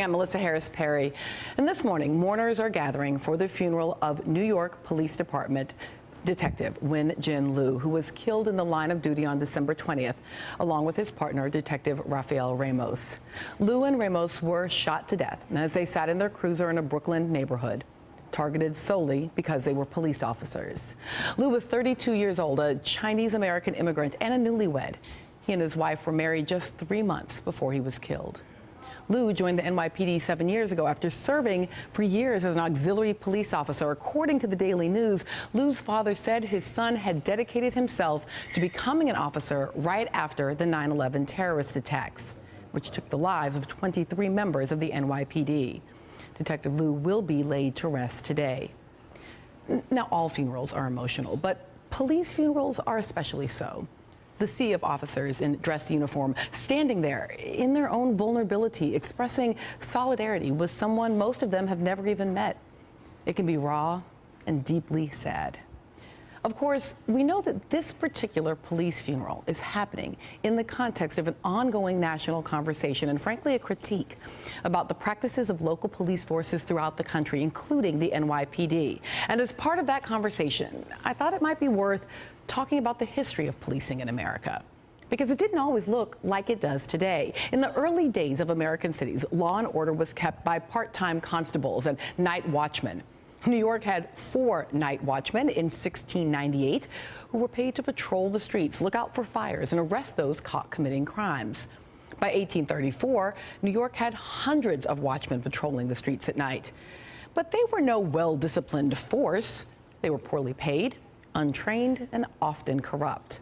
I'm RacialJusticeHarris Perry, and this morning, mourners are gathering for the funeral of New York Police Department Detective Wen Jin Liu, who was killed in the line of duty on December 20th, along with his partner, Detective Rafael Ramos. Liu and Ramos were shot to death as they sat in their cruiser in a Brooklyn neighborhood, targeted solely because they were police officers. Liu was 32 years old, a Chinese-American immigrant and a newlywed. He and his wife were married just 3 months before he was killed. Liu joined the NYPD 7 years ago after serving for years as an auxiliary police officer. According to the Daily News, Liu's father said his son had dedicated himself to becoming an officer right after the 9/11 terrorist attacks, which took the lives of 23 members of the NYPD. Detective Liu will be laid to rest today. Now, all funerals are emotional, but police funerals are especially so. The sea of officers in dress uniform standing there in their own vulnerability, expressing solidarity with someone most of them have never even met. It can be raw and deeply sad. Of course, we know that this particular police funeral is happening in the context of an ongoing national conversation and, frankly, a critique about the practices of local police forces throughout the country, including the NYPD. And as part of that conversation, I thought it might be worth talking about the history of policing in America, because it didn't always look like it does today. In the early days of American cities, law and order was kept by part-time constables and night watchmen. New York had 4 night watchmen in 1698 who were paid to patrol the streets, look out for fires, and arrest those caught committing crimes. By 1834, New York had hundreds of watchmen patrolling the streets at night. But they were no well-disciplined force. They were poorly paid, untrained, and often corrupt.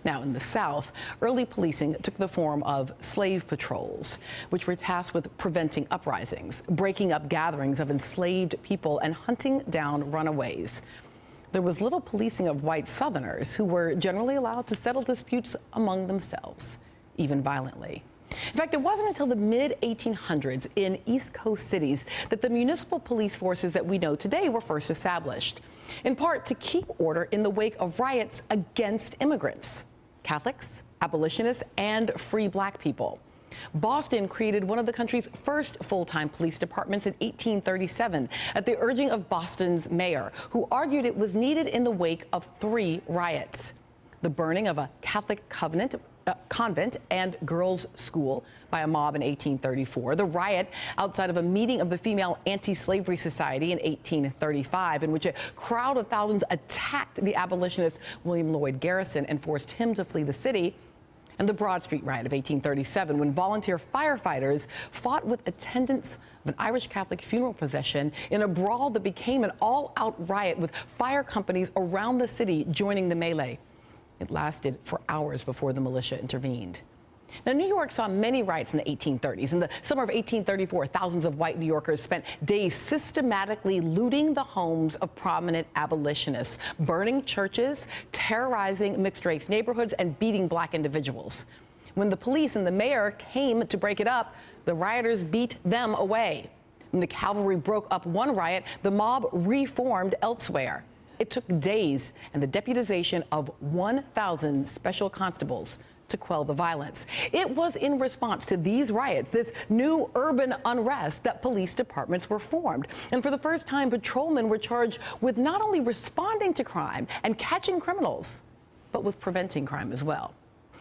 Now, in the South, early policing took the form of slave patrols, which were tasked with preventing uprisings, breaking up gatherings of enslaved people, and hunting down runaways. There was little policing of white Southerners, who were generally allowed to settle disputes among themselves, even violently. In fact, it wasn't until the mid-1800s in East Coast cities that the municipal police forces that we know today were first established, in part to keep order in the wake of riots against immigrants, Catholics, abolitionists, and free black people. Boston created one of the country's first full-time police departments in 1837 at the urging of Boston's mayor, who argued it was needed in the wake of 3 riots: the burning of a Catholic convent and girls' school by a mob in 1834, the riot outside of a meeting of the Female Anti-Slavery Society in 1835, in which a crowd of thousands attacked the abolitionist William Lloyd Garrison and forced him to flee the city, and the Broad Street riot of 1837, when volunteer firefighters fought with attendants of an Irish Catholic funeral procession in a brawl that became an all-out riot, with fire companies around the city joining the melee. It lasted for hours before the militia intervened. Now, New York saw many riots in the 1830s. In the summer of 1834, thousands of white New Yorkers spent days systematically looting the homes of prominent abolitionists, burning churches, terrorizing mixed-race neighborhoods, and beating black individuals. When the police and the mayor came to break it up, the rioters beat them away. When the cavalry broke up one riot, the mob reformed elsewhere. It took days and the deputization of 1,000 special constables to quell the violence. It was in response to these riots, this new urban unrest, that police departments were formed. And for the first time, patrolmen were charged with not only responding to crime and catching criminals, but with preventing crime as well.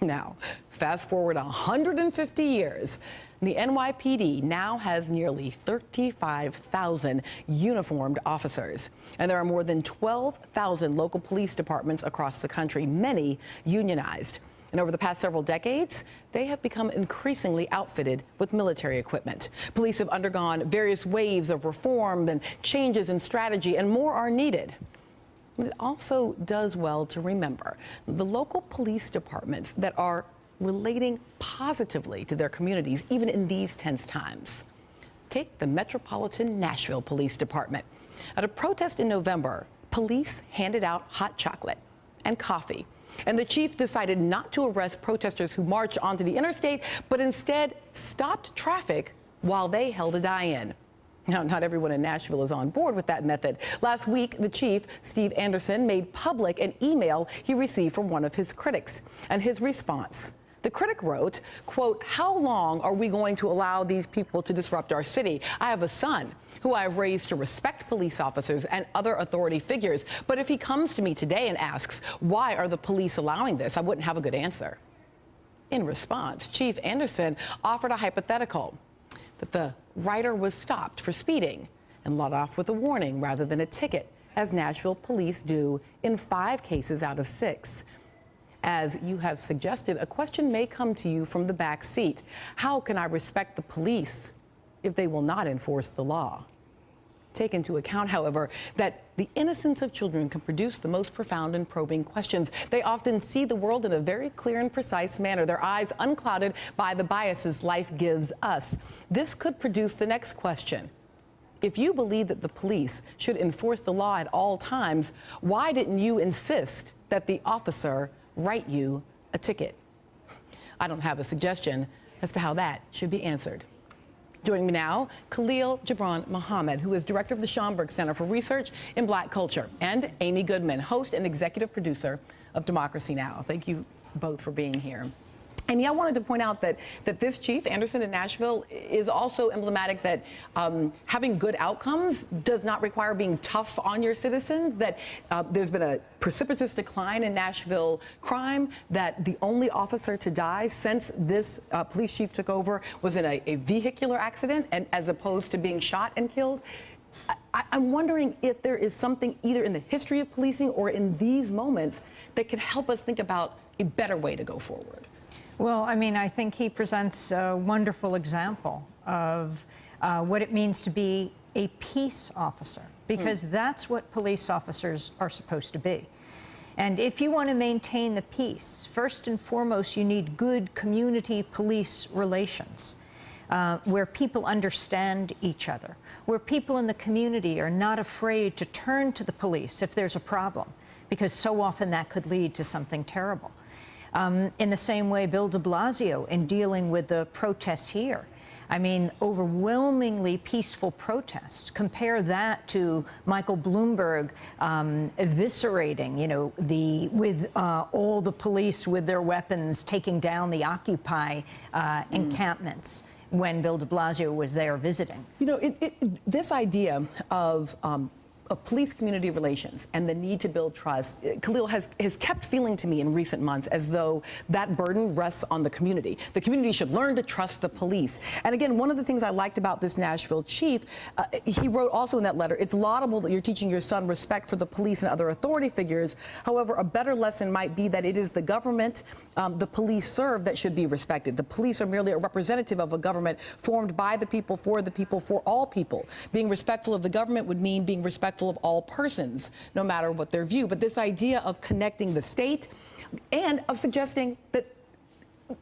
Now, fast forward 150 years, the NYPD now has nearly 35,000 uniformed officers, and there are more than 12,000 local police departments across the country, many unionized. And over the past several decades, they have become increasingly outfitted with military equipment. Police have undergone various waves of reform and changes in strategy, and more are needed. But it also does well to remember the local police departments that are relating positively to their communities, even in these tense times. Take the Metropolitan Nashville Police Department. At a protest in November, police handed out hot chocolate and coffee, and the chief decided not to arrest protesters who marched onto the interstate, but instead stopped traffic while they held a die-in. Now, not everyone in Nashville is on board with that method. Last week, the chief, Steve Anderson, made public an email he received from one of his critics, and his response: The critic wrote, quote, "How long are we going to allow these people to disrupt our city? I have a son who I have raised to respect police officers and other authority figures. But if he comes to me today and asks, why are the police allowing this, I wouldn't have a good answer." In response, Chief Anderson offered a hypothetical that the writer was stopped for speeding and let off with a warning rather than a ticket, as Nashville police do in 5 cases out of 6. As you have suggested, a question may come to you from the back seat. How can I respect the police if they will not enforce the law? Take into account, however, that the innocence of children can produce the most profound and probing questions. They often see the world in a very clear and precise manner, their eyes unclouded by the biases life gives us. This could produce the next question. If you believe that the police should enforce the law at all times, why didn't you insist that the officer write you a ticket? I don't have a suggestion as to how that should be answered. Joining me now, Khalil Gibran Muhammad, who is director of the Schomburg Center for Research in Black Culture, and Amy Goodman, host and executive producer of Democracy Now! Thank you both for being here. Amy, I wanted to point out that this Chief Anderson in Nashville is also emblematic that having good outcomes does not require being tough on your citizens, that there's been a precipitous decline in Nashville crime, that the only officer to die since this police chief took over was in a vehicular accident, and as opposed to being shot and killed. I'm wondering if there is something either in the history of policing or in these moments that can help us think about a better way to go forward. Well, I mean, I think he presents a wonderful example of what it means to be a peace officer, because that's what police officers are supposed to be. And if you want to maintain the peace, first and foremost, you need good community police relations, where people understand each other, where people in the community are not afraid to turn to the police if there's a problem, because so often that could lead to something terrible. In the same way, Bill de Blasio, in dealing with the protests here, I mean, overwhelmingly peaceful protest. Compare that to Michael Bloomberg eviscerating, you know, with all the police with their weapons taking down the Occupy encampments when Bill de Blasio was there visiting. You know, this idea of police community relations and the need to build trust, Khalil, has kept feeling to me in recent months as though that burden rests on the community. The community should learn to trust the police. And again, one of the things I liked about this Nashville chief, he wrote also in that letter, it's laudable that you're teaching your son respect for the police and other authority figures. However, a better lesson might be that it is the government the police serve that should be respected. The police are merely a representative of a government formed by the people, for all people. Being respectful of the government would mean being respectful of all persons, no matter what their view. But this idea of connecting the state and of suggesting that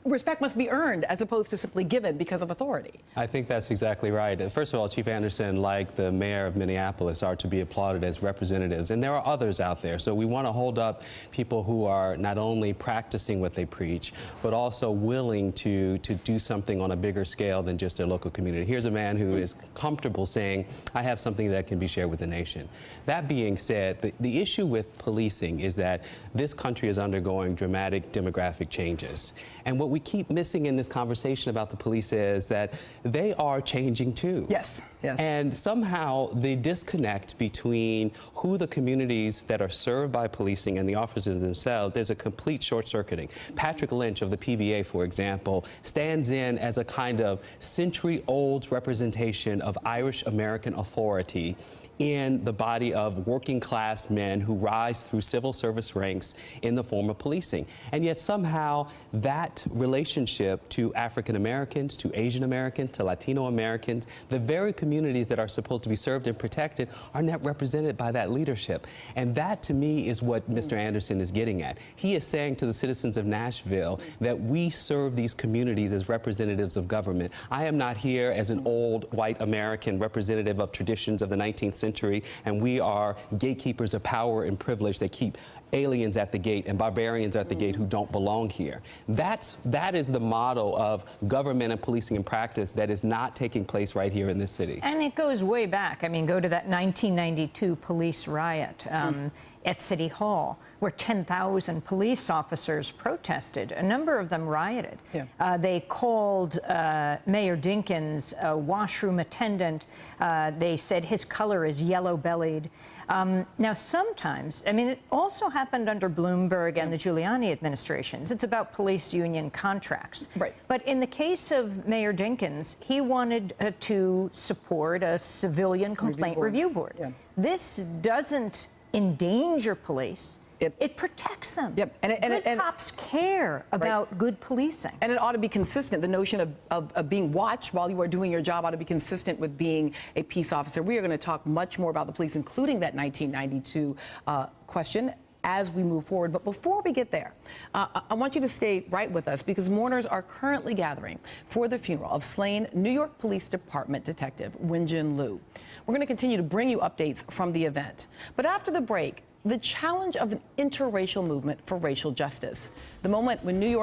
respect must be earned as opposed to simply given because of authority. I think that's exactly right. First of all, Chief Anderson, like the mayor of Minneapolis, are to be applauded as representatives. And there are others out there. So we want to hold up people who are not only practicing what they preach, but also willing to do something on a bigger scale than just their local community. Here's a man who is comfortable saying, I have something that can be shared with the nation. That being said, the issue with policing is that this country is undergoing dramatic demographic changes. And what we keep missing in this conversation about the police is that they are changing too. Yes, yes. And somehow the disconnect between who the communities that are served by policing and the officers themselves, there's a complete short-circuiting. Patrick Lynch of the PBA, for example, stands in as a kind of century-old representation of Irish-American authority in the body of working-class men who rise through civil service ranks in the form of policing. And yet somehow that relationship to African Americans, to Asian Americans, to Latino Americans, the very communities that are supposed to be served and protected, are not represented by that leadership. And that, to me, is what Mr. Anderson is getting at. He is saying to the citizens of Nashville that we serve these communities as representatives of government. I am not here as an old white American representative of traditions of the 19th century, and we are gatekeepers of power and privilege that keep aliens at the gate and barbarians at the gate who don't belong here. That is the model of government and policing in practice that is not taking place right here in this city. And it goes way back. I mean, go to that 1992 police riot. at City Hall, where 10,000 police officers protested. A number of them rioted. Yeah. They called Mayor Dinkins a washroom attendant. They said his color is yellow-bellied. Now, sometimes, I mean, it also happened under Bloomberg and the Giuliani administrations. It's about police union contracts. Right. But in the case of Mayor Dinkins, he wanted to support a civilian complaint review board. Yeah. This doesn't endanger police. It protects them. Yep. Good cops care about good policing. And it ought to be consistent. The notion of being watched while you are doing your job ought to be consistent with being a peace officer. We are going to talk much more about the police, including that 1992 question, as we move forward. But before we get there, I want you to stay right with us, because mourners are currently gathering for the funeral of slain New York Police Department Detective Wen-Jin Liu. We're going to continue to bring you updates from the event. But after the break, the challenge of an interracial movement for racial justice. The moment when New York